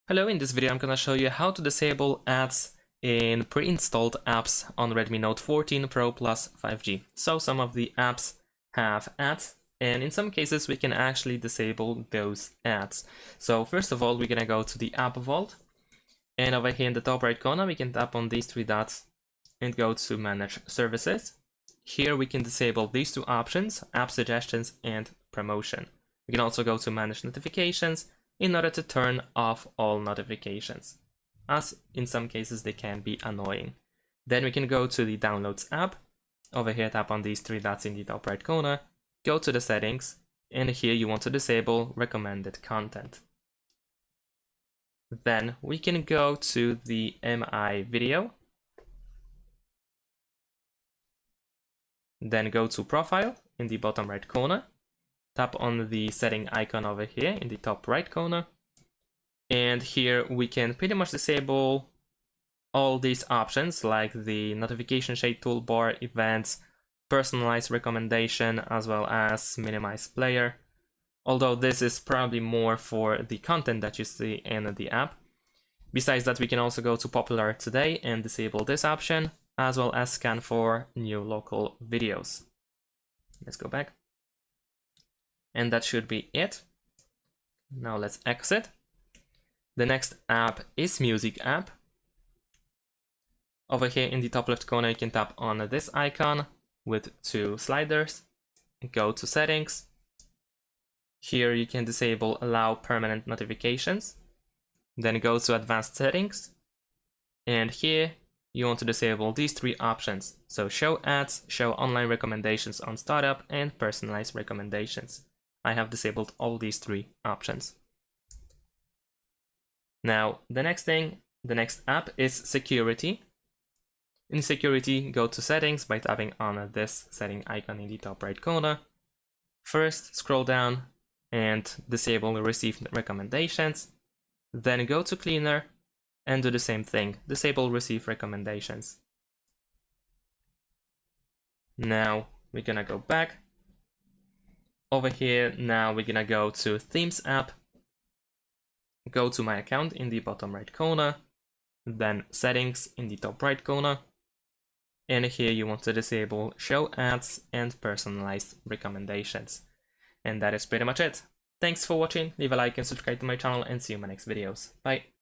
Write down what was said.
Hello, in this video I'm gonna show you how to disable ads in pre-installed apps on Redmi Note 14 Pro Plus 5G. So some of the apps have ads, and in some cases we can actually disable those ads. So first of all, we're gonna go to the app vault, and over here in the top right corner we can tap on these three dots and go to manage services. Here we can disable these two options, app suggestions and promotion. We can also go to manage notifications in order to turn off all notifications, as in some cases they can be annoying. Then we can go to the Downloads app. Over here, tap on these three dots in the top right corner, go to the settings, and here you want to disable recommended content. Then we can go to the MI video, then go to Profile in the bottom right corner, tap on the setting icon over here in the top right corner, and here we can pretty much disable all these options like the notification shade toolbar, events, personalized recommendation, as well as minimize player. Although this is probably more for the content that you see in the app. Besides that, we can also go to Popular Today and disable this option, as well as scan for new local videos. Let's go back. And that should be it. Now let's exit. The next app is Music app. Over here in the top left corner, you can tap on this icon with two sliders. Go to settings. Here you can disable allow permanent notifications. Then go to advanced settings. And here you want to disable these three options. So show ads, show online recommendations on startup, and personalized recommendations. I have disabled all these three options. Now, the next app is security. In security, go to settings by tapping on this setting icon in the top right corner. First, scroll down and disable received recommendations. Then go to cleaner and do the same thing, disable receive recommendations. Now we're gonna go back. Over here, now we're gonna go to Themes app. Go to My Account in the bottom right corner, then Settings in the top right corner. And here you want to disable Show Ads and Personalized Recommendations. And that is pretty much it. Thanks for watching, leave a like and subscribe to my channel, and see you in my next videos. Bye!